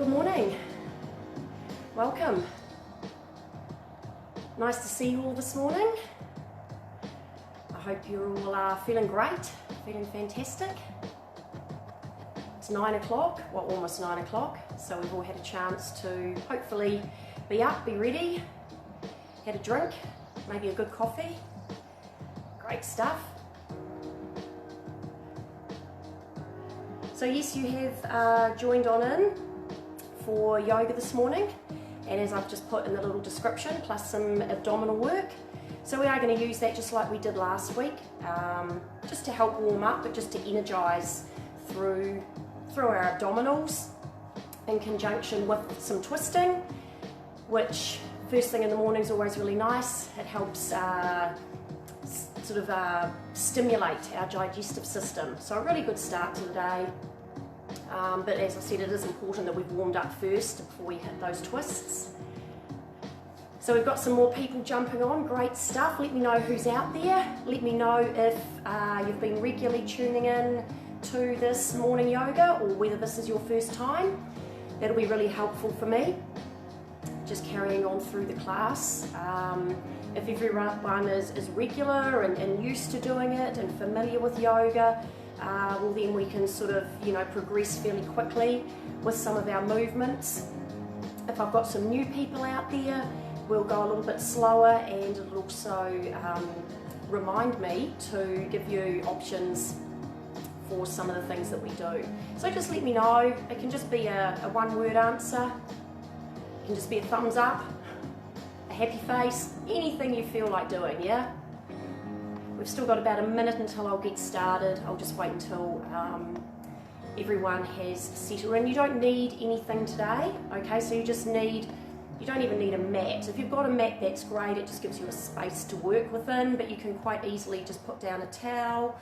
morning. Welcome. Nice to see you all this morning. I hope you're all feeling great, feeling fantastic. It's 9 o'clock, well almost 9 o'clock, so we've all had a chance to hopefully be up, be ready, had a drink, maybe a good coffee. Great stuff. So yes, you have joined on in for yoga this morning, and as I've just put in the little description, plus some abdominal work. So we are going to use that just like we did last week, just to help warm up, but just to energise through our abdominals in conjunction with some twisting, which first thing in the morning is always really nice. It helps stimulate our digestive system. So a really good start to the day. But as I said, it is important that we've warmed up first before we hit those twists. So we've got some more people jumping on, great stuff. Let me know who's out there. Let me know if you've been regularly tuning in to this morning yoga or whether this is your first time. That'll be really helpful for me, just carrying on through the class. If everyone is regular and used to doing it and familiar with yoga, well then we can sort of, progress fairly quickly with some of our movements. If I've got some new people out there, we'll go a little bit slower, and it'll also remind me to give you options for some of the things that we do. So just let me know. It can just be a one-word answer. It can just be a thumbs up, a happy face, anything you feel like doing, yeah? We've still got about a minute until I'll get started. I'll just wait until everyone has settled in. You don't need anything today, okay? So you don't even need a mat. If you've got a mat, that's great. It just gives you a space to work within, but you can quite easily just put down a towel.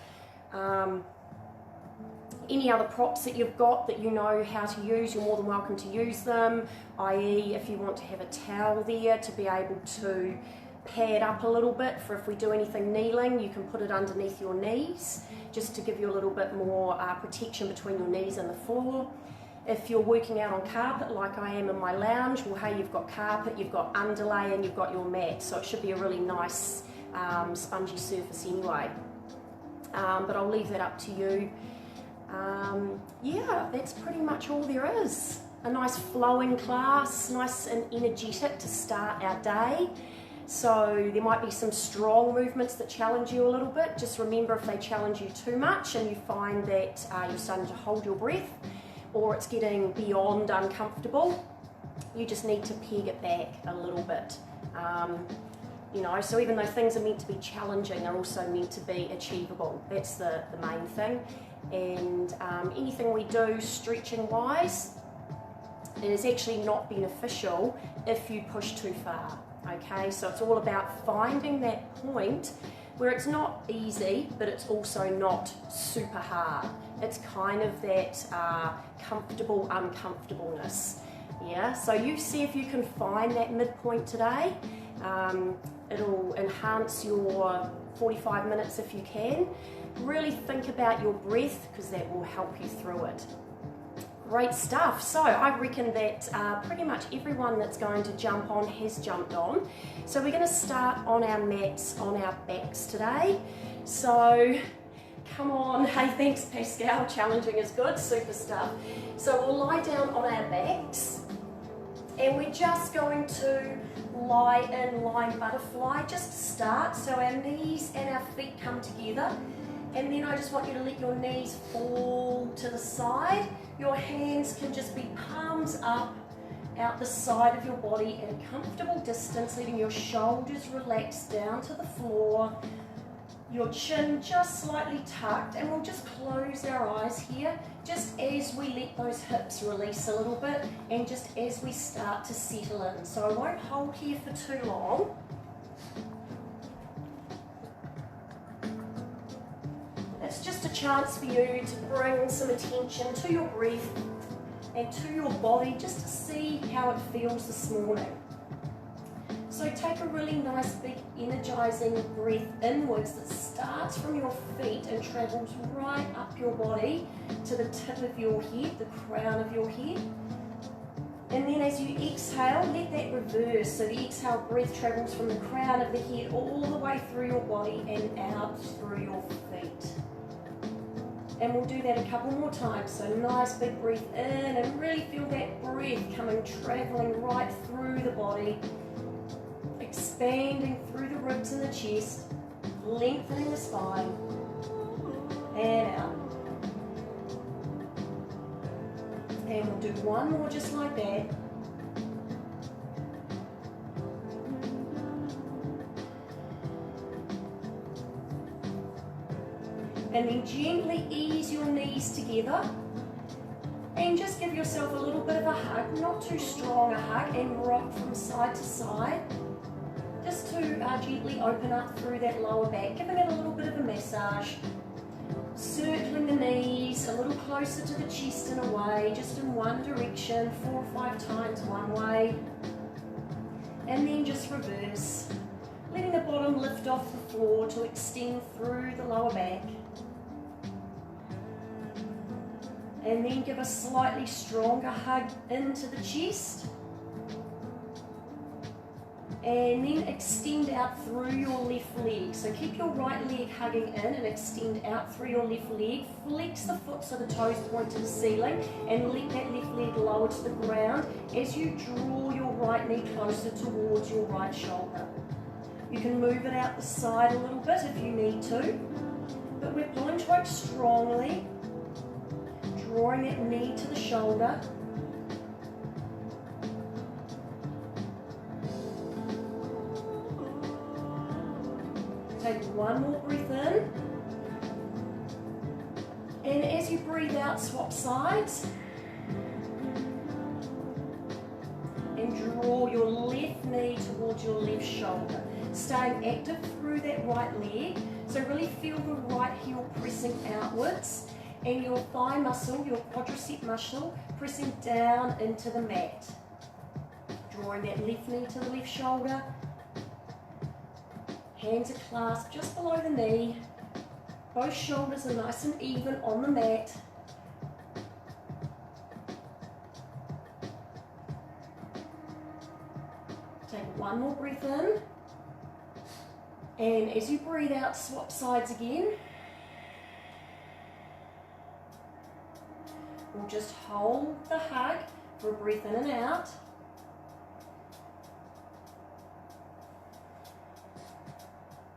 Any other props that you've got that you know how to use, you're more than welcome to use them, i.e. if you want to have a towel there to be able to pad up a little bit for if we do anything kneeling, you can put it underneath your knees just to give you a little bit more protection between your knees and the floor. If you're working out on carpet like I am in my lounge, well hey, you've got carpet, you've got underlay, and you've got your mat, so it should be a really nice spongy surface anyway. But I'll leave that up to you. Yeah, that's pretty much all there is. A nice flowing class, nice and energetic to start our day. So there might be some strong movements that challenge you a little bit. Just remember, if they challenge you too much and you find that you're starting to hold your breath or it's getting beyond uncomfortable, you just need to peg it back a little bit. So even though things are meant to be challenging, they're also meant to be achievable. That's the main thing. And anything we do stretching wise is actually not beneficial if you push too far. Okay, so it's all about finding that point where it's not easy, but it's also not super hard. It's kind of that comfortable uncomfortableness. Yeah, so you see if you can find that midpoint today. It'll enhance your 45 minutes if you can. Really think about your breath, because that will help you through it. Great stuff. So I reckon that pretty much everyone that's going to jump on has jumped on. So we're going to start on our mats on our backs today. So come on. Hey, thanks Pascal. Challenging is good. Super stuff. So we'll lie down on our backs, and we're just going to lie in lying butterfly just to start. So our knees and our feet come together, and then I just want you to let your knees fall to the side. Your hands can just be palms up out the side of your body at a comfortable distance, letting your shoulders relax down to the floor, your chin just slightly tucked, and we'll just close our eyes here just as we let those hips release a little bit and just as we start to settle in. So I won't hold here for too long. It's just a chance for you to bring some attention to your breath and to your body just to see how it feels this morning. So take a really nice big energizing breath inwards that starts from your feet and travels right up your body to the tip of your head, the crown of your head. And then as you exhale, let that reverse. So the exhale breath travels from the crown of the head all the way through your body and out through your feet. And we'll do that a couple more times. So nice big breath in and really feel that breath coming, traveling right through the body, expanding through the ribs and the chest, lengthening the spine, and out. And we'll do one more just like that. And then gently ease your knees together and just give yourself a little bit of a hug, not too strong a hug, and rock from side to side, just to gently open up through that lower back, giving it a little bit of a massage, circling the knees a little closer to the chest and away, just in one direction, 4 or 5 times one way, and then just reverse, letting the bottom lift off the floor to extend through the lower back. And then give a slightly stronger hug into the chest. And then extend out through your left leg. So keep your right leg hugging in and extend out through your left leg. Flex the foot so the toes point to the ceiling and let that left leg lower to the ground as you draw your right knee closer towards your right shoulder. You can move it out the side a little bit if you need to, but we're pulling to it strongly, drawing that knee to the shoulder. Take one more breath in. And as you breathe out, swap sides. And draw your left knee towards your left shoulder. Staying active through that right leg. So really feel the right heel pressing outwards and your thigh muscle, your quadricep muscle, pressing down into the mat. Drawing that left knee to the left shoulder. Hands are clasped just below the knee. Both shoulders are nice and even on the mat. Take one more breath in. And as you breathe out, swap sides again. We'll just hold the hug for a breath in and out.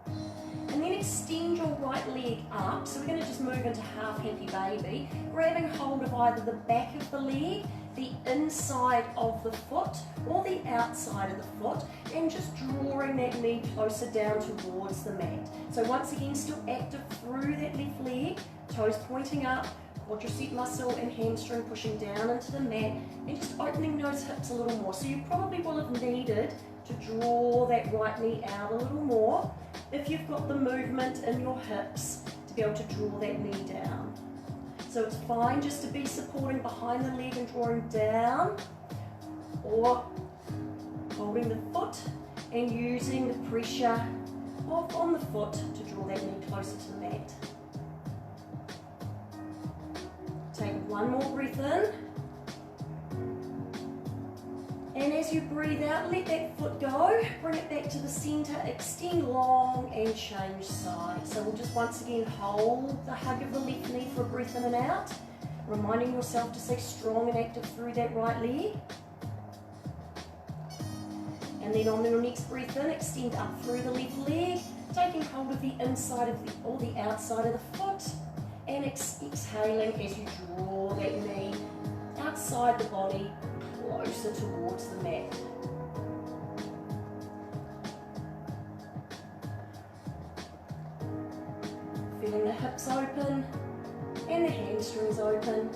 And then extend your right leg up. So we're going to just move into half happy baby, grabbing hold of either the back of the leg, the inside of the foot, or the outside of the foot, and just drawing that knee closer down towards the mat. So once again, still active through that left leg, toes pointing up, quadricep muscle and hamstring pushing down into the mat, and just opening those hips a little more. So you probably will have needed to draw that right knee out a little more if you've got the movement in your hips to be able to draw that knee down. So it's fine just to be supporting behind the leg and drawing down, or holding the foot and using the pressure on the foot to draw that knee closer to the mat. Take one more breath in. And as you breathe out, let that foot go, bring it back to the center, extend long and change sides. So we'll just once again hold the hug of the left knee for a breath in and out, reminding yourself to stay strong and active through that right leg. And then on your next breath in, extend up through the left leg, taking hold of the inside of the or the outside of the foot, and exhaling as you draw that knee outside the body, closer towards the mat. Feeling the hips open and the hamstrings open.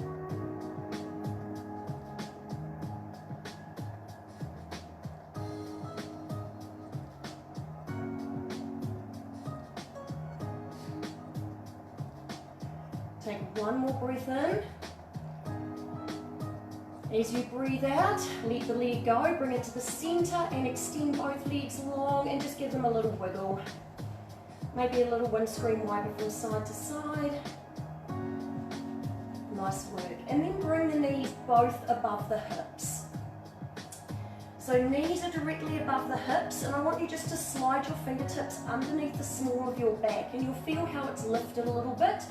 Take one more breath in. As you breathe out, let the leg go, bring it to the center and extend both legs long and just give them a little wiggle. Maybe a little windscreen wiper from side to side. Nice work. And then bring the knees both above the hips. So knees are directly above the hips, and I want you just to slide your fingertips underneath the small of your back, and you'll feel how it's lifted a little bit.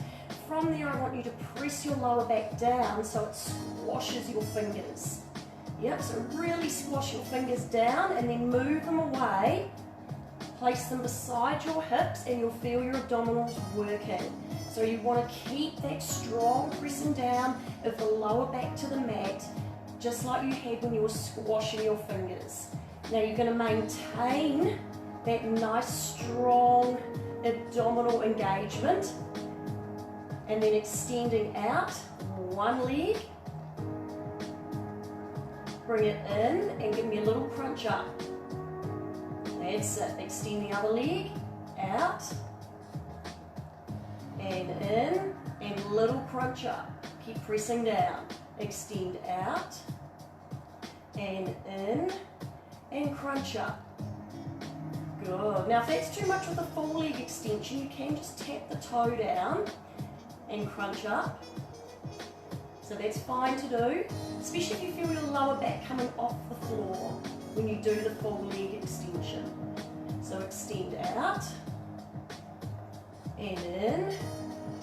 From there, I want you to press your lower back down so it squashes your fingers. Yep, so really squash your fingers down and then move them away. Place them beside your hips and you'll feel your abdominals working. So you want to keep that strong pressing down of the lower back to the mat, just like you had when you were squashing your fingers. Now you're going to maintain that nice strong abdominal engagement and then extending out one leg. Bring it in and give me a little crunch up. That's it. Extend the other leg, out, and in, and little crunch up. Keep pressing down. Extend out, and in, and crunch up. Good. Now if that's too much with a full leg extension, you can just tap the toe down and crunch up. So that's fine to do, especially if you feel your lower back coming off the floor when you do the full leg extension. So extend out, and in,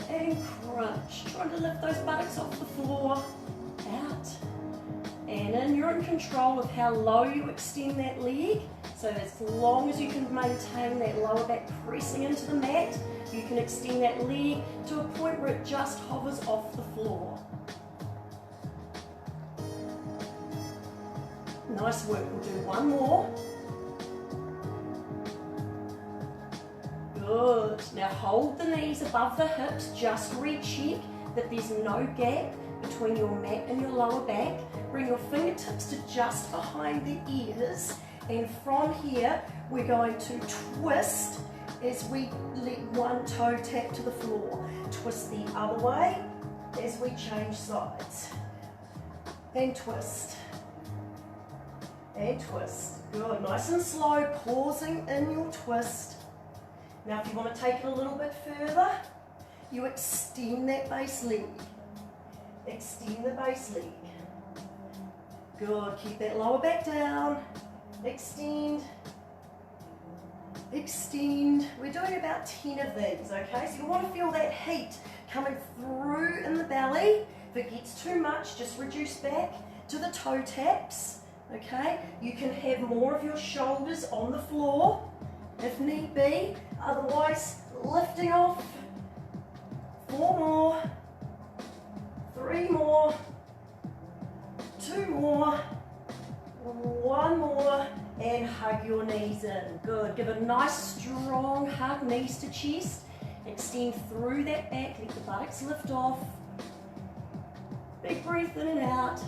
and crunch. Trying to lift those buttocks off the floor, out, and in. You're in control of how low you extend that leg. So as long as you can maintain that lower back pressing into the mat, you can extend that leg to a point where it just hovers off the floor. Nice work. We'll do one more. Good. Now hold the knees above the hips. Just recheck that there's no gap between your mat and your lower back. Bring your fingertips to just behind the ears. And from here, we're going to twist as we let one toe tap to the floor. Twist the other way as we change sides. And twist. And twist. Good. Nice and slow, pausing in your twist. Now if you want to take it a little bit further, you extend that base leg. Extend the base leg. Good. Keep that lower back down. Extend. Extend. We're doing about 10 of these, okay? So you want to feel that heat coming through in the belly. If it gets too much, just reduce back to the toe taps. Okay, you can have more of your shoulders on the floor if need be, otherwise lifting off. 4 more, 3 more, 2 more, 1 more, and hug your knees in. Good. Give a nice strong hug, knees to chest. Extend through that back, let the buttocks lift off. Big breath in and out.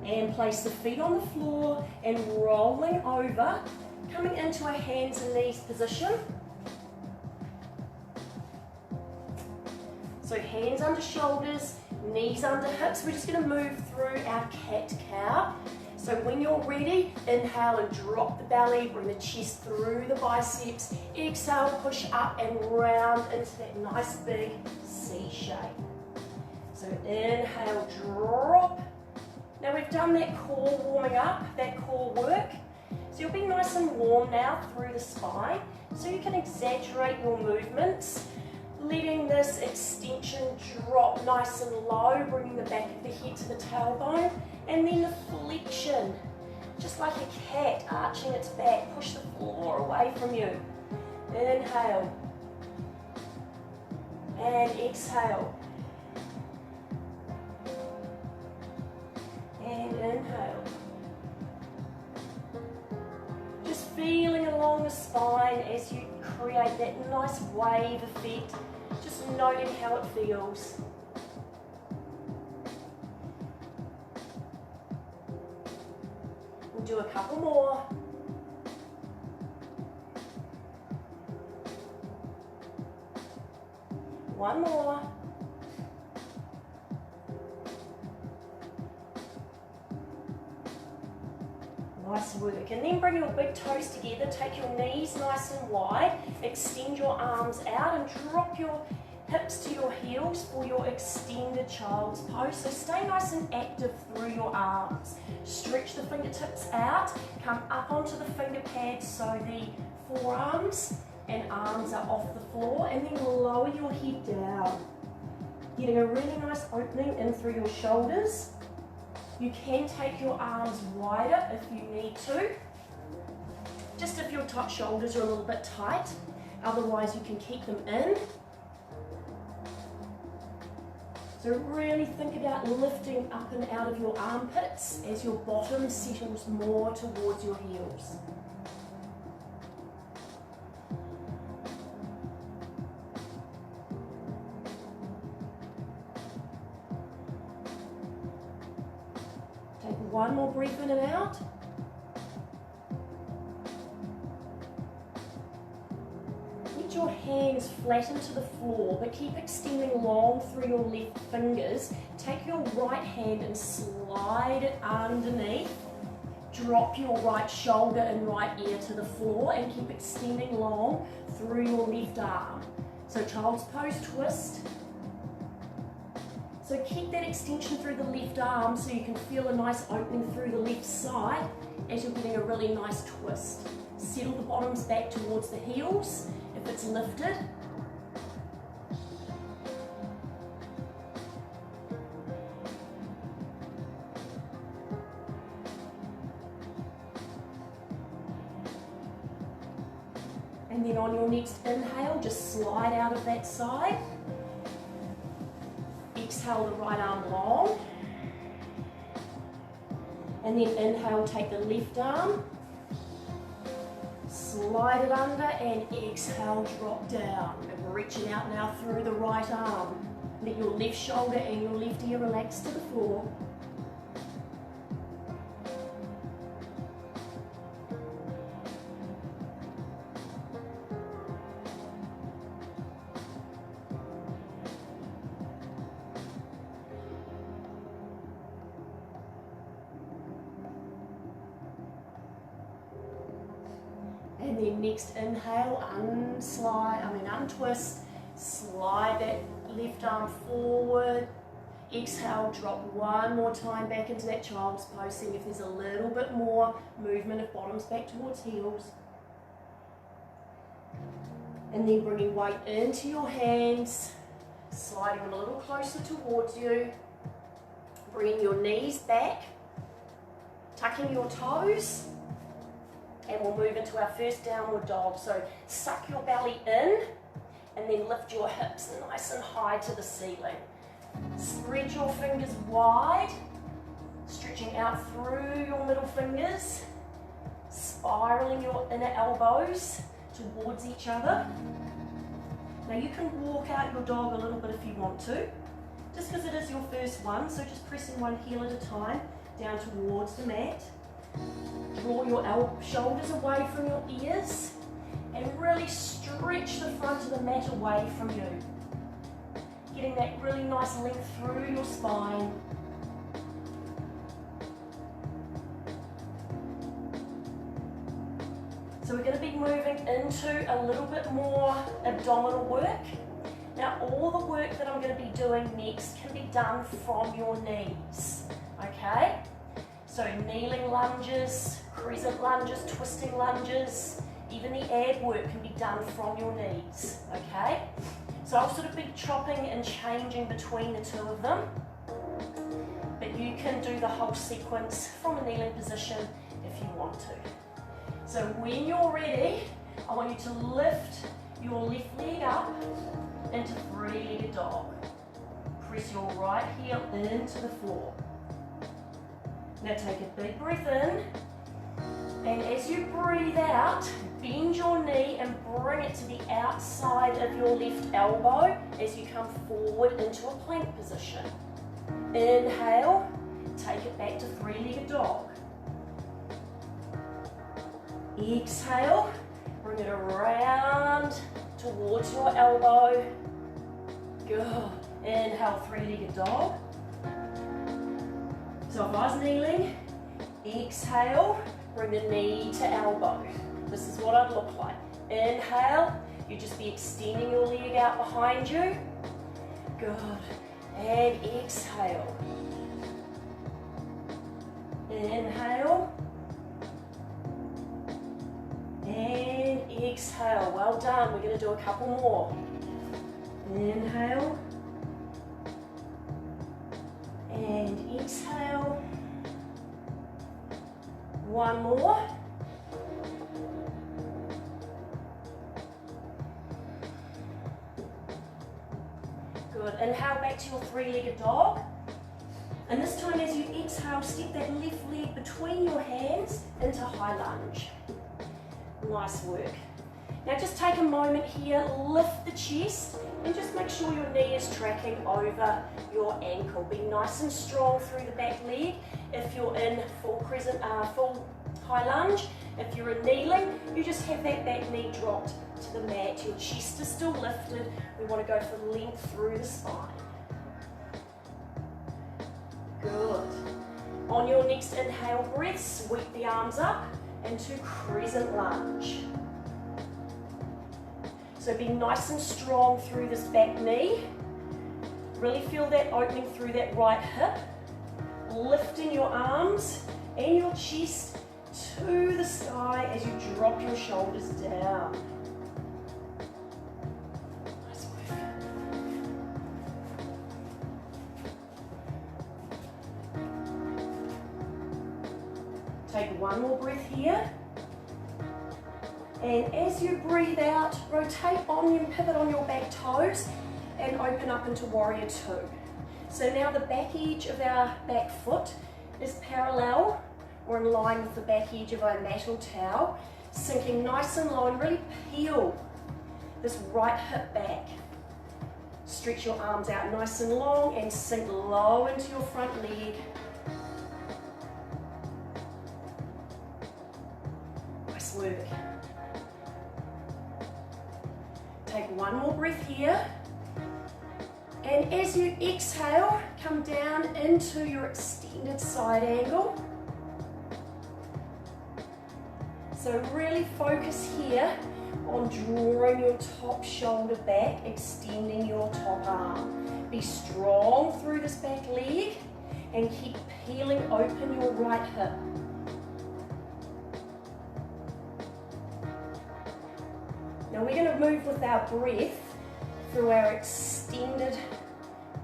And place the feet on the floor and rolling over, coming into a hands and knees position. So hands under shoulders, knees under hips. We're just going to move through our cat-cow. So when you're ready, inhale and drop the belly, bring the chest through the biceps. Exhale, push up and round into that nice big C shape. So inhale, drop. Now we've done that core warming up, that core work. So you'll be nice and warm now through the spine. So you can exaggerate your movements, letting this extension drop nice and low, bringing the back of the head to the tailbone, and then the flexion, just like a cat arching its back. Push the floor away from you. Inhale. And exhale. And inhale. Just feeling along the spine as you create that nice wave effect. Just noting how it feels. We'll do a couple more. One more. Nice work. And then bring your big toes together. Take your knees nice and wide. Extend your arms out and drop your hips to your heels for your extended child's pose. So stay nice and active through your arms. Stretch the fingertips out, come up onto the finger pads so the forearms and arms are off the floor, and then lower your head down. Getting a really nice opening in through your shoulders. You can take your arms wider if you need to, just if your top shoulders are a little bit tight. Otherwise you can keep them in. So really think about lifting up and out of your armpits as your bottom settles more towards your heels. Take one more breath in and out. Get your hands flat into the floor, but keep extending long through your left fingers. Take your right hand and slide it underneath. Drop your right shoulder and right ear to the floor and keep extending long through your left arm. So child's pose twist. So keep that extension through the left arm so you can feel a nice opening through the left side as you're getting a really nice twist. Settle the bottoms back towards the heels if it's lifted. And then on your next inhale, just slide out of that side. Exhale the right arm long. And then inhale, take the left arm. Slide it under and exhale, drop down. And we're reaching out now through the right arm. Let your left shoulder and your left ear relax to the floor. And then next inhale, untwist, slide that left arm forward. Exhale, drop one more time back into that child's pose, seeing if there's a little bit more movement of bottoms back towards heels. And then bringing weight into your hands, sliding them a little closer towards you. Bringing your knees back, tucking your toes. And we'll move into our first downward dog. So suck your belly in and then lift your hips nice and high to the ceiling. Spread your fingers wide, stretching out through your middle fingers, spiraling your inner elbows towards each other. Now you can walk out your dog a little bit if you want to, just because it is your first one, so just pressing one heel at a time down towards the mat. Draw your shoulders away from your ears and really stretch the front of the mat away from you. Getting that really nice length through your spine. So we're going to be moving into a little bit more abdominal work. Now all the work that I'm going to be doing next can be done from your knees, okay? So kneeling lunges, crescent lunges, twisting lunges, even the ab work can be done from your knees, okay? So I'll sort of be chopping and changing between the two of them, but you can do the whole sequence from a kneeling position if you want to. So when you're ready, I want you to lift your left leg up into three-legged dog. Press your right heel into the floor. Now take a big breath in, and as you breathe out, bend your knee and bring it to the outside of your left elbow as you come forward into a plank position. Inhale, take it back to three-legged dog. Exhale, bring it around towards your elbow. Good. Inhale, three-legged dog. So if I was kneeling, exhale, bring the knee to elbow. This is what I'd look like. Inhale, you just be extending your leg out behind you. Good. And exhale. Inhale. And exhale. Well done. We're going to do a couple more. Inhale. And exhale. One more. Good. Inhale back to your three-legged dog. And this time as you exhale, step that left leg between your hands into high lunge. Nice work. Now just take a moment here, lift the chest, and just make sure your knee is tracking over your ankle. Be nice and strong through the back leg. If you're in full high lunge, if you're in kneeling, you just have that back knee dropped to the mat. Your chest is still lifted. We want to go for length through the spine. Good. On your next inhale breath, sweep the arms up into crescent lunge. So be nice and strong through this back knee. Really feel that opening through that right hip. Lifting your arms and your chest to the sky as you drop your shoulders down. Nice work. Take one more breath here. And as you breathe out, rotate on and pivot on your back toes and open up into warrior two. So now the back edge of our back foot is parallel or in line with the back edge of our mat or towel, sinking nice and low and really peel this right hip back. Stretch your arms out nice and long and sink low into your front leg. Nice work. Take one more breath here. And as you exhale, come down into your extended side angle. So really focus here on drawing your top shoulder back, extending your top arm. Be strong through this back leg and keep peeling open your right hip. Now we're going to move with our breath through our extended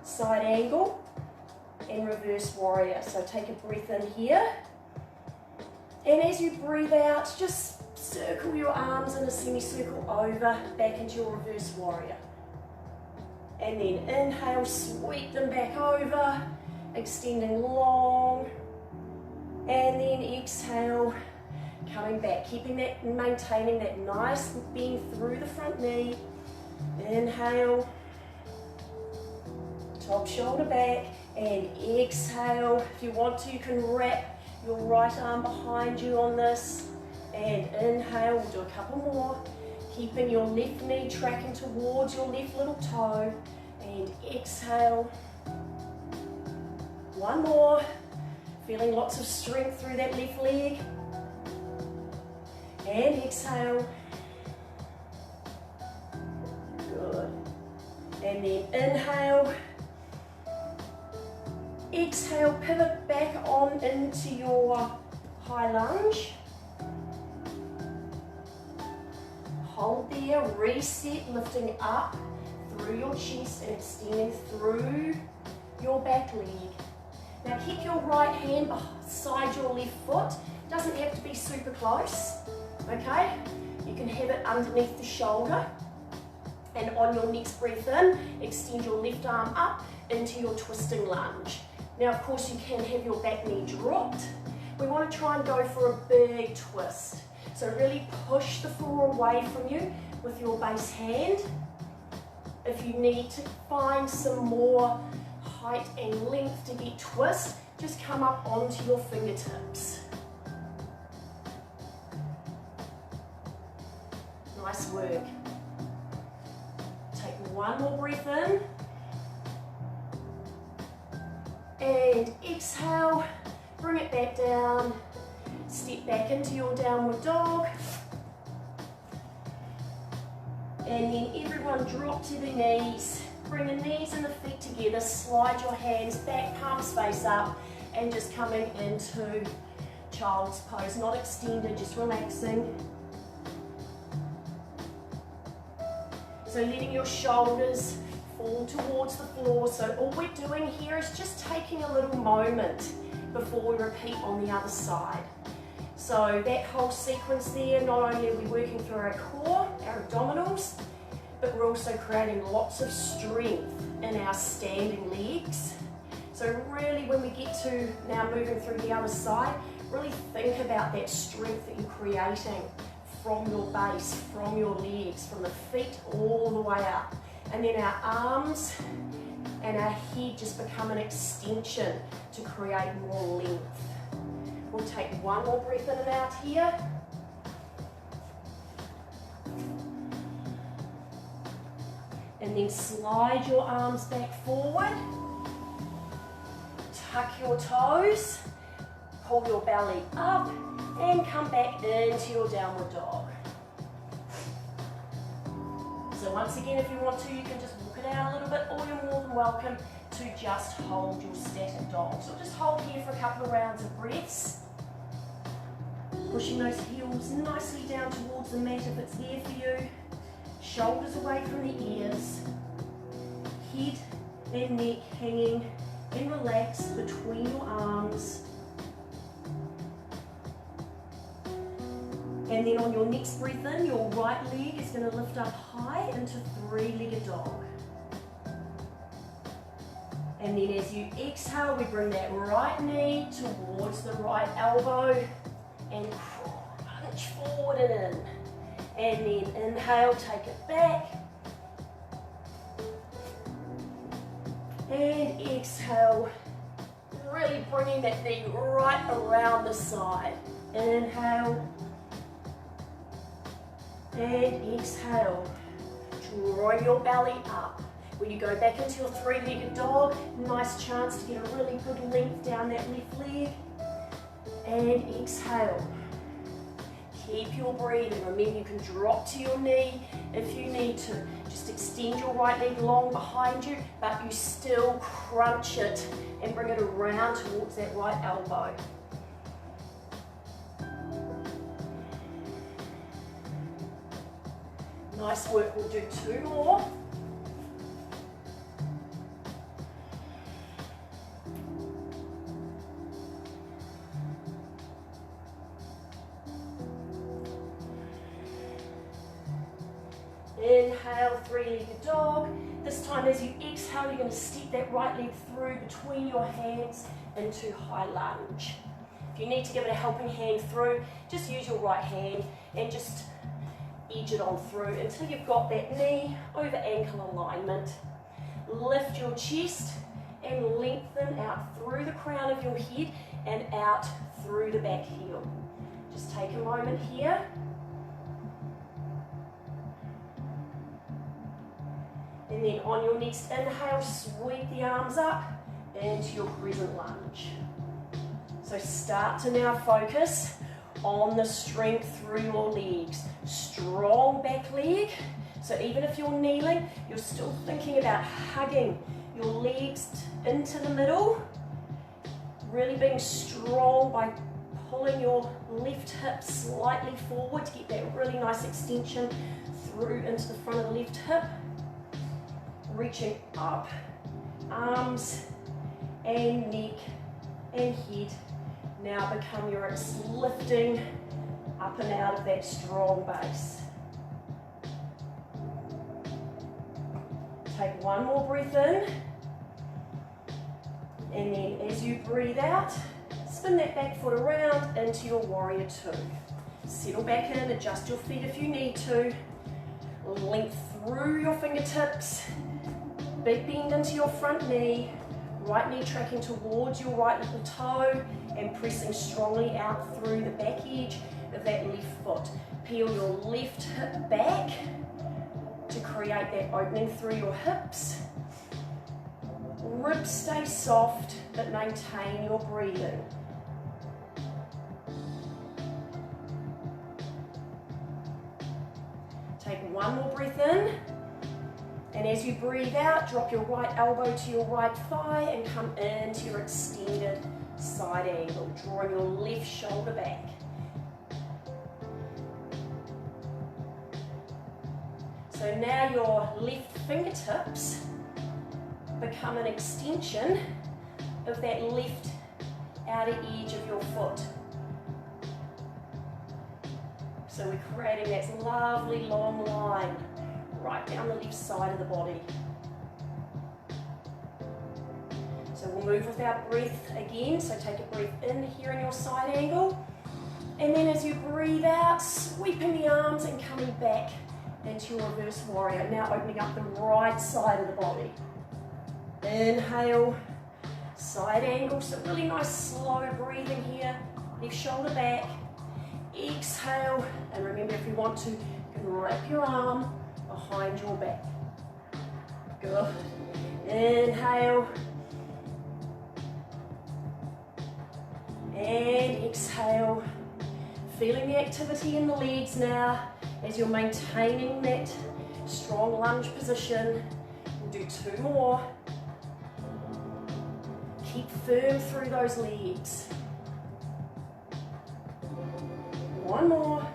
side angle and reverse warrior. So take a breath in here. And as you breathe out, just circle your arms in a semicircle over, back into your reverse warrior. And then inhale, sweep them back over, extending long. And then exhale, coming back, keeping that, maintaining that nice bend through the front knee. Inhale, top shoulder back, and exhale. If you want to, you can wrap your right arm behind you on this. And inhale, we'll do a couple more. Keeping your left knee tracking towards your left little toe. And exhale. One more. Feeling lots of strength through that left leg. And exhale. Good. And then inhale. Exhale, pivot back on into your high lunge. Hold there, reset, lifting up through your chest and extending through your back leg. Now keep your right hand beside your left foot. Doesn't have to be super close, okay? You can have it underneath the shoulder. And on your next breath in, extend your left arm up into your twisting lunge. Now, of course, you can have your back knee dropped. We want to try and go for a big twist. So really push the floor away from you with your base hand. If you need to find some more height and length to get twist, just come up onto your fingertips. Nice work. Take one more breath in. And exhale, bring it back down. Step back into your downward dog. And then everyone drop to their knees. Bring the knees and the feet together. Slide your hands back, palms face up. and just coming into child's pose, not extended, just relaxing. So letting your shoulders fall towards the floor. So all we're doing here is just taking a little moment before we repeat on the other side. So that whole sequence there, not only are we working through our core, our abdominals, but we're also creating lots of strength in our standing legs. So really when we get to now moving through the other side, really think about that strength that you're creating from your base, from your legs, from the feet all the way up. And then our arms and our head just become an extension to create more length. We'll take one more breath in and out here. And then slide your arms back forward. Tuck your toes. Pull your belly up and come back into your downward dog. So once again, if you want to, you can just walk it out a little bit, or you're more than welcome to just hold your static dog. So just hold here for a couple of rounds of breaths. Pushing those heels nicely down towards the mat if it's there for you. Shoulders away from the ears. Head and neck hanging and relaxed between your arms. And then on your next breath in, your right leg is going to lift up high into three-legged dog. And then as you exhale, we bring that right knee towards the right elbow and crunch forward and in. And then inhale, take it back. And exhale, really bringing that knee right around the side. Inhale. And exhale, drawing your belly up. When you go back into your three-legged dog, nice chance to get a really good length down that left leg. And exhale. Keep your breathing. Remember, you can drop to your knee if you need to. Just extend your right leg long behind you, but you still crunch it and bring it around towards that right elbow. Nice work, we'll do two more. Inhale, three-legged dog. This time as you exhale, you're going to step that right leg through between your hands into high lunge. If you need to give it a helping hand through, just use your right hand and just edge it on through until you've got that knee over ankle alignment. Lift your chest and lengthen out through the crown of your head and out through the back heel. Just take a moment here. And then on your next inhale, sweep the arms up into your crescent lunge. So start to now focus on the strength through your legs. Strong back leg. So even if you're kneeling, you're still thinking about hugging your legs into the middle. Really being strong by pulling your left hip slightly forward to get that really nice extension through into the front of the left hip. Reaching up, arms and neck and head now become your lifting up and out of that strong base. Take one more breath in, and then as you breathe out, spin that back foot around into your warrior two. Settle back in, adjust your feet if you need to. Length through your fingertips. Big bend into your front knee, right knee tracking towards your right little toe and pressing strongly out through the back edge of that left foot. Peel your left hip back to create that opening through your hips. Ribs stay soft, but maintain your breathing. Take one more breath in. And as you breathe out, drop your right elbow to your right thigh and come into your extended side angle, drawing your left shoulder back. So now your left fingertips become an extension of that left outer edge of your foot. So we're creating that lovely long line right down the left side of the body. So we'll move with our breath again. So take a breath in here in your side angle. And then as you breathe out, sweeping the arms and coming back into your reverse warrior. Now opening up the right side of the body. Inhale, side angle. So really nice slow breathing here. Left shoulder back. Exhale. And remember, if you want to, you can wrap your arm behind your back. Good. Inhale. And exhale. Feeling the activity in the legs now as you're maintaining that strong lunge position. We'll do 2 more. Keep firm through those legs. 1 more.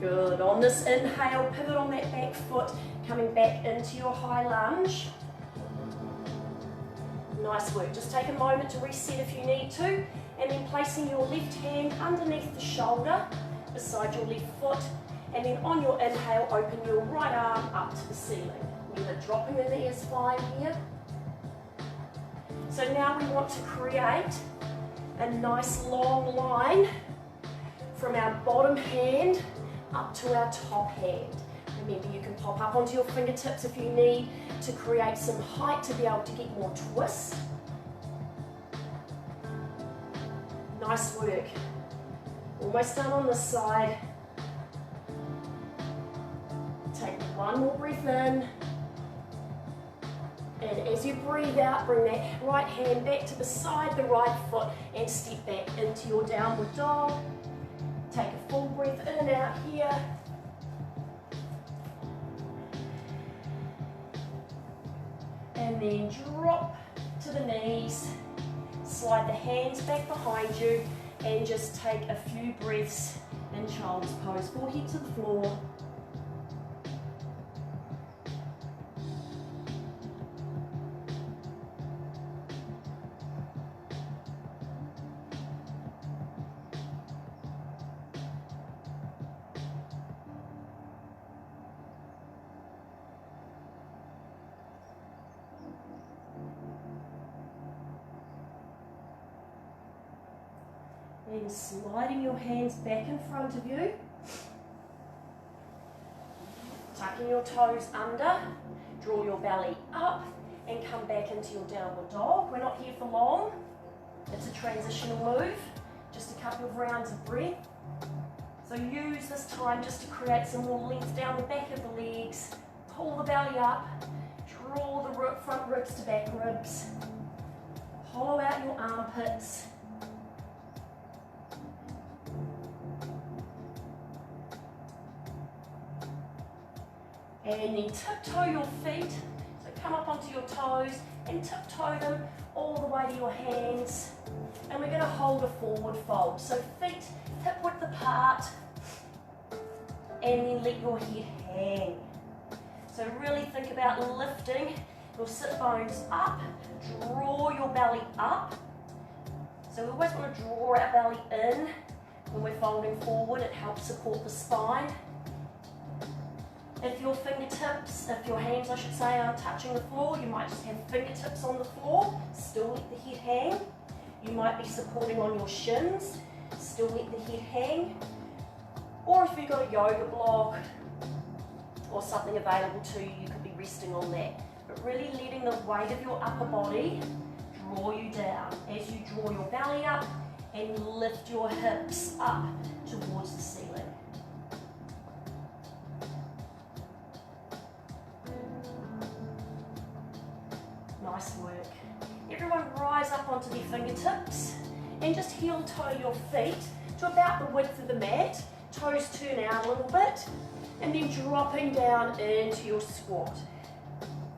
Good. On this inhale, pivot on that back foot, coming back into your high lunge. Nice work. Just take a moment to reset if you need to, and then placing your left hand underneath the shoulder, beside your left foot, and then on your inhale, open your right arm up to the ceiling. Remember, dropping the knee is fine here. So now we want to create a nice long line from our bottom hand up to our top hand. Remember, you can pop up onto your fingertips if you need to create some height to be able to get more twist. Nice work. Almost done on this side. Take 1 more breath in. And as you breathe out, bring that right hand back to beside the right foot and step back into your downward dog. Take a full breath in and out here. And then drop to the knees. Slide the hands back behind you and just take a few breaths in child's pose. Forehead to the floor. And sliding your hands back in front of you. Tucking your toes under. Draw your belly up and come back into your downward dog. We're not here for long. It's a transitional move. Just a couple of rounds of breath. So use this time just to create some more length down the back of the legs. Pull the belly up. Draw the front ribs to back ribs. Hollow out your armpits. And then tiptoe your feet. So come up onto your toes and tiptoe them all the way to your hands. And we're going to hold a forward fold. So feet hip width apart. And then let your head hang. So really think about lifting your sit bones up. Draw your belly up. So we always want to draw our belly in when we're folding forward. It helps support the spine. If your fingertips, if your hands I should say, are touching the floor, you might just have fingertips on the floor, still let the head hang. You might be supporting on your shins, still let the head hang. Or if you've got a yoga block or something available to you, you could be resting on that. But really letting the weight of your upper body draw you down as you draw your belly up and lift your hips up towards the ceiling. Nice work. Everyone rise up onto their fingertips and just heel toe your feet to about the width of the mat. Toes turn out a little bit. and then dropping down into your squat.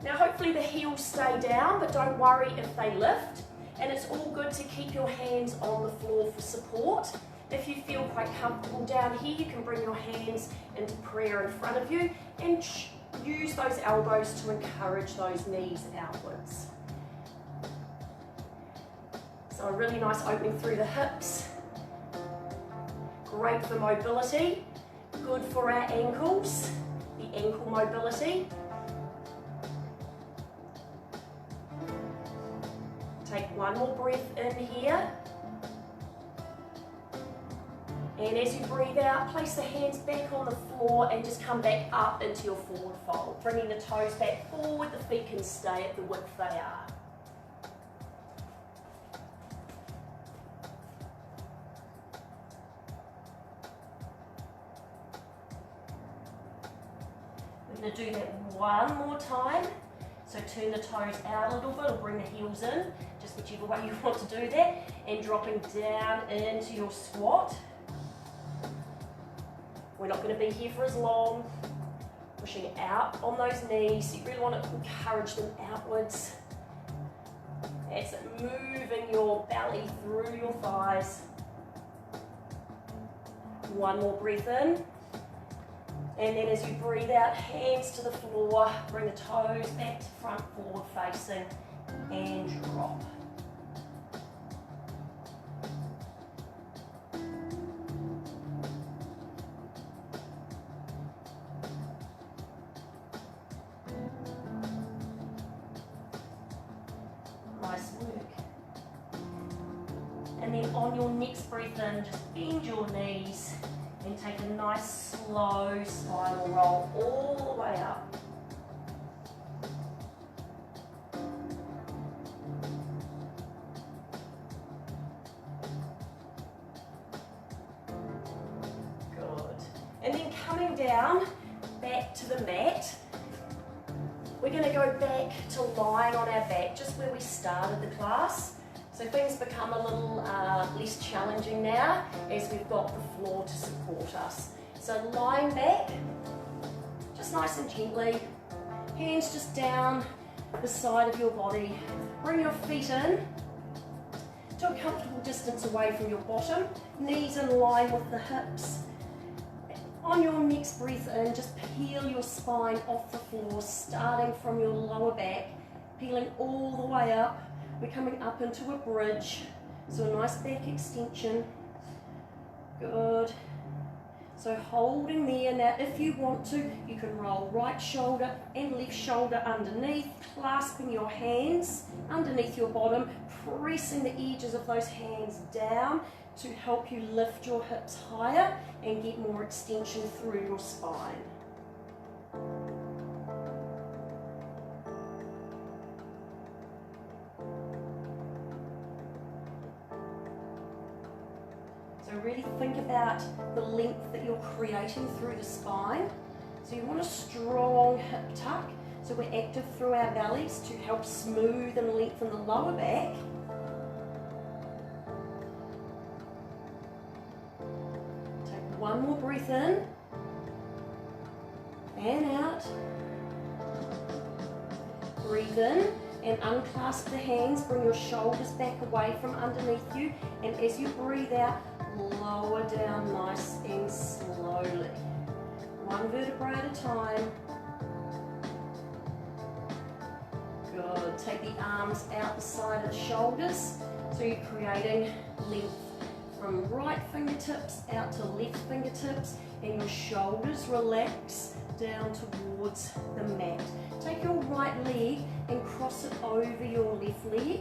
Now hopefully the heels stay down, but don't worry if they lift, and it's all good to keep your hands on the floor for support. If you feel quite comfortable down here, you can bring your hands into prayer in front of you and use those elbows to encourage those knees outwards. So a really nice opening through the hips. Great for mobility, good for our ankles, the ankle mobility. Take one more breath in here. And as you breathe out, place the hands back on the floor and just come back up into your forward fold. Bringing the toes back forward, the feet can stay at the width they are. We're going to do that one more time. So turn the toes out a little bit or bring the heels in, just whichever way you want to do that, and dropping down into your squat. We're not going to be here for as long. Pushing out on those knees. So you really want to encourage them outwards. That's it, moving your belly through your thighs. One more breath in. And then as you breathe out, hands to the floor, bring the toes back to front, forward facing, and drop. Nice work. And then on your next breath in, just bend your knees and take a nice slow spiral roll all the way up. Good. And then coming down back to the mat, we're going to go back to lying on our back, just where we started the class. So things become a little less challenging now as we've got the floor to support us. So lying back, just nice and gently, hands just down the side of your body. Bring your feet in to a comfortable distance away from your bottom, knees in line with the hips. On your next breath in, just peel your spine off the floor, starting from your lower back, peeling all the way up. We're coming up into a bridge, so a nice back extension. Good. So holding there. Now if you want to, you can roll right shoulder and left shoulder underneath, clasping your hands underneath your bottom, pressing the edges of those hands down to help you lift your hips higher and get more extension through your spine. Really think about the length that you're creating through the spine. So you want a strong hip tuck, so we're active through our bellies to help smooth and lengthen the lower back. Take one more breath in and out. Breathe in and unclasp the hands, bring your shoulders back away from underneath you, and as you breathe out, lower down nice and slowly. One vertebra at a time. Good. Take the arms out the side of the shoulders, so you're creating length from right fingertips out to left fingertips, and your shoulders relax down towards the mat. Take your right leg and cross it over your left leg,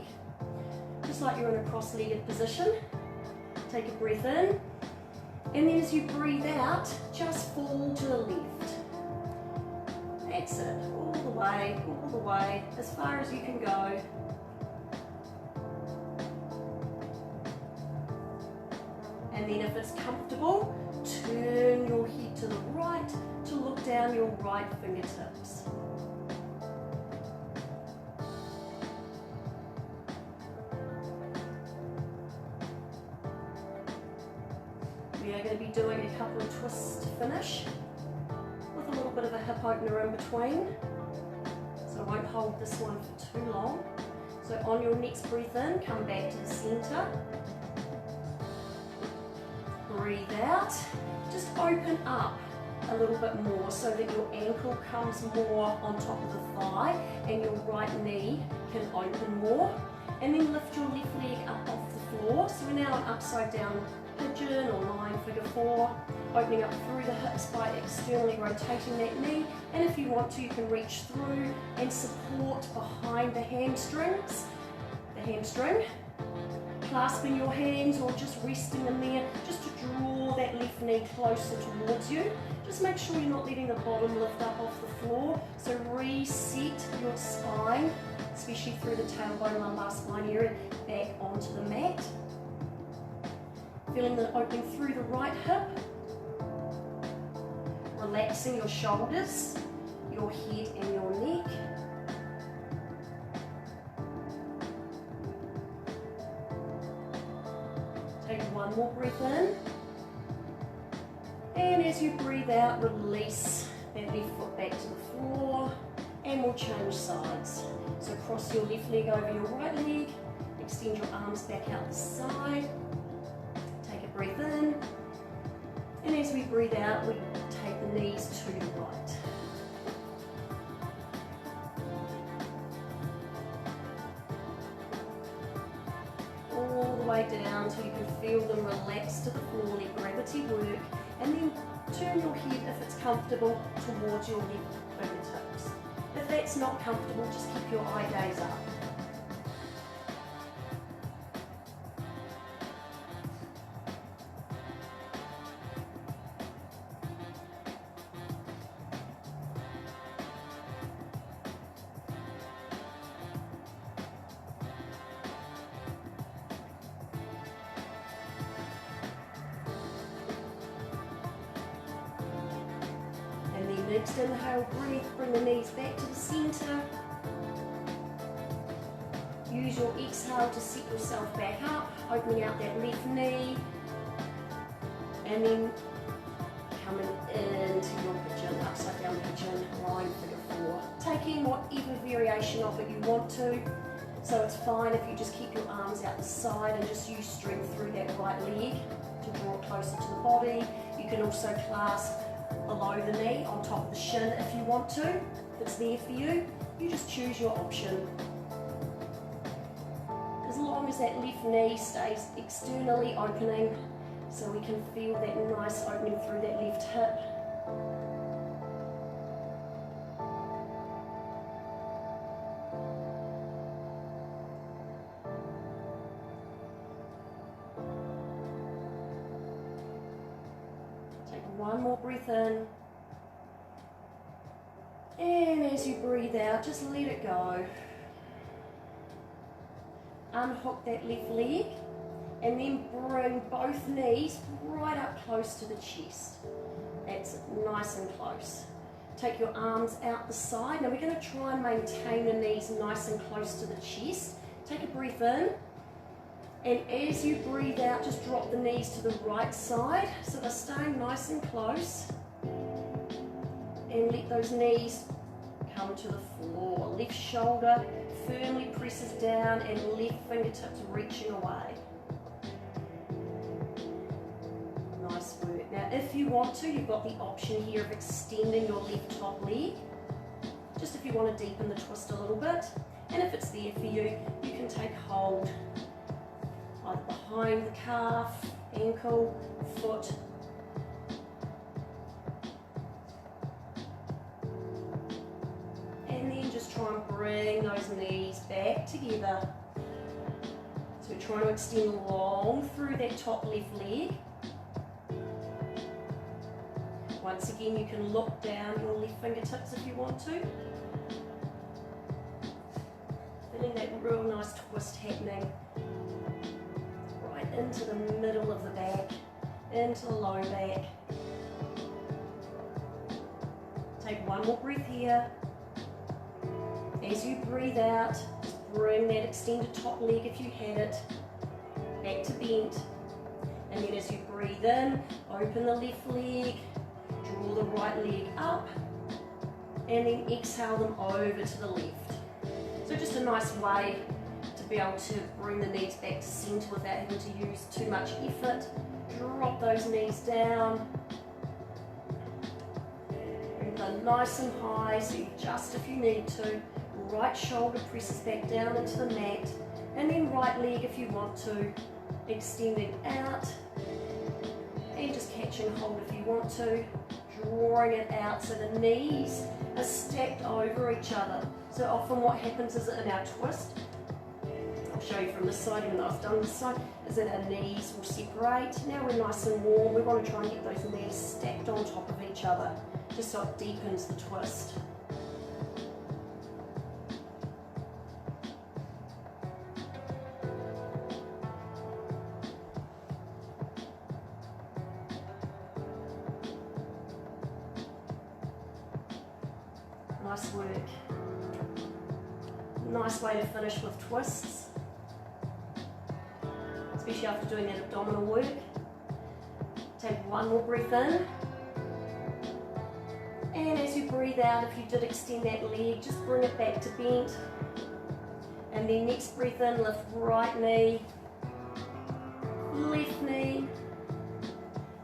just like you're in a cross-legged position. Take a breath in, and then as you breathe out, just fall to the left. That's it, all the way, as far as you can go. And then if it's comfortable, turn your head to the right to look down your right fingertips. We are going to be doing a couple of twists to finish bit of a hip opener in between. So I won't hold this one for too long. So on your next breath in, come back to the center. Breathe out. Just open up a little bit more so that your ankle comes more on top of the thigh and your right knee can open more. And then lift your left leg up off the floor. So we're now an upside down pigeon or lying figure four. Opening up through the hips by externally rotating that knee. And if you want to, you can reach through and support behind the hamstrings. The hamstring. Clasping your hands or just resting them there, just to draw that left knee closer towards you. Just make sure you're not letting the bottom lift up off the floor. So reset your spine, especially through the tailbone, lumbar spine area, back onto the mat. Feeling the opening through the right hip. Relaxing your shoulders, your head and your neck. Take one more breath in. And as you breathe out, release that left foot back to the floor. And we'll change sides. So cross your left leg over your right leg. Extend your arms back out the side. Take a breath in. And as we breathe out, we take the knees to the right. All the way down until you can feel them relax to the floor, let gravity work, and then turn your head, if it's comfortable, towards your left fingertips. If that's not comfortable, just keep your eye gaze up. Next inhale, breathe, bring the knees back to the center. Use your exhale to set yourself back up, opening out that left knee. And then coming into your pigeon, upside down pigeon, lying figure four. Taking whatever variation of it you want to. So it's fine if you just keep your arms out the side and just use strength through that right leg to draw closer to the body. You can also clasp below the knee, on top of the shin if you want to. If it's there for you, you just choose your option. As long as that left knee stays externally opening, so we can feel that nice opening through that left hip. One more breath in, and as you breathe out, just let it go. Unhook that left leg, and then bring both knees right up close to the chest. That's nice and close. Take your arms out the side. Now we're going to try and maintain the knees nice and close to the chest. Take a breath in. And as you breathe out, just drop the knees to the right side, so they're staying nice and close. And let those knees come to the floor. Left shoulder firmly presses down and left fingertips reaching away. Nice work. Now if you want to, you've got the option here of extending your left top leg, just if you want to deepen the twist a little bit. And if it's there for you, you can take hold either behind the calf, ankle, foot. And then just try and bring those knees back together. So we're trying to extend long through that top left leg. Once again, you can look down your left fingertips if you want to. Feeling that real nice twist happening. Into the middle of the back, into the low back. Take one more breath here. As you breathe out, just bring that extended top leg, if you had it, back to bent. And then as you breathe in, open the left leg, draw the right leg up, and then exhale them over to the left. So just a nice way to be able to bring the knees back to centre without having to use too much effort. Drop those knees down. Bring them nice and high, so you adjust if you need to. Right shoulder presses back down into the mat, and then right leg if you want to, extending out, and just catching hold if you want to, drawing it out so the knees are stacked over each other. So often what happens is in our twist, I'll show you from this side even though I've done this side, is that our knees will separate. Now we're nice and warm, we want to try and get those knees stacked on top of each other, just so it deepens the twist. Nice work. Nice way to finish with twists, especially after doing that abdominal work. Take one more breath in, and as you breathe out, if you did extend that leg, just bring it back to bent, and then next breath in, lift right knee, left knee,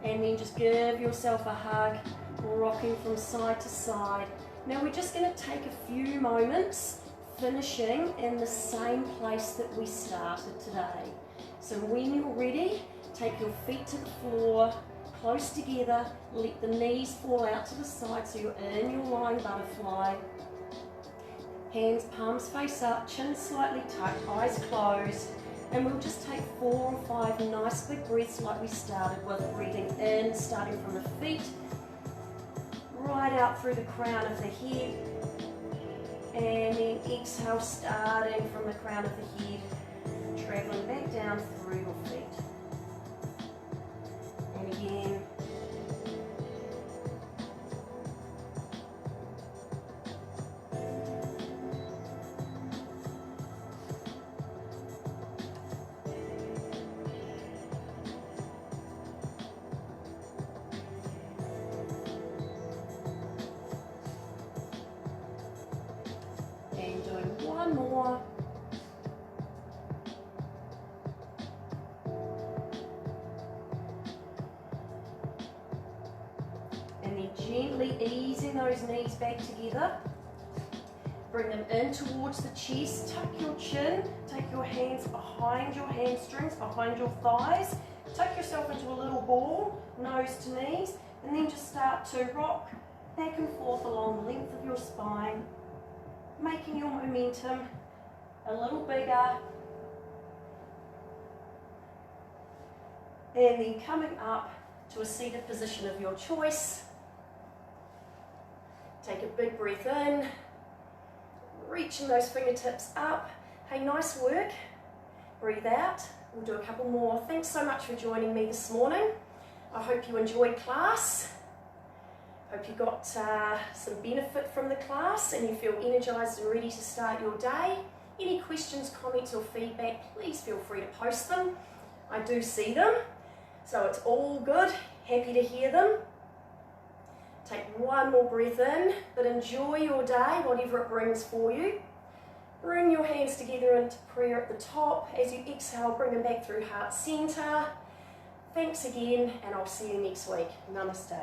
and then just give yourself a hug, rocking from side to side. Now we're just going to take a few moments finishing in the same place that we started today. So when you're ready, take your feet to the floor, close together, let the knees fall out to the side so you're in your lying butterfly. Hands, palms face up, chin slightly tucked, eyes closed, and we'll just take 4 or 5 nice big breaths like we started with, breathing in, starting from the feet, right out through the crown of the head, and then exhale starting from the crown of the head, traveling back down through your feet. And again. One more. And then gently easing those knees back together. Bring them in towards the chest, tuck your chin, take your hands behind your hamstrings, behind your thighs, tuck yourself into a little ball, nose to knees, and then just start to rock back and forth along the length of your spine, making your momentum a little bigger, and then coming up to a seated position of your choice. Take a big breath in, reaching those fingertips up. Hey, nice work. Breathe out. We'll do a couple more. Thanks so much for joining me this morning. I hope you enjoyed class. Hope you got some benefit from the class and you feel energised and ready to start your day. Any questions, comments or feedback, please feel free to post them. I do see them, so it's all good. Happy to hear them. Take one more breath in, but enjoy your day, whatever it brings for you. Bring your hands together into prayer at the top. As you exhale, bring them back through heart centre. Thanks again, and I'll see you next week. Namaste.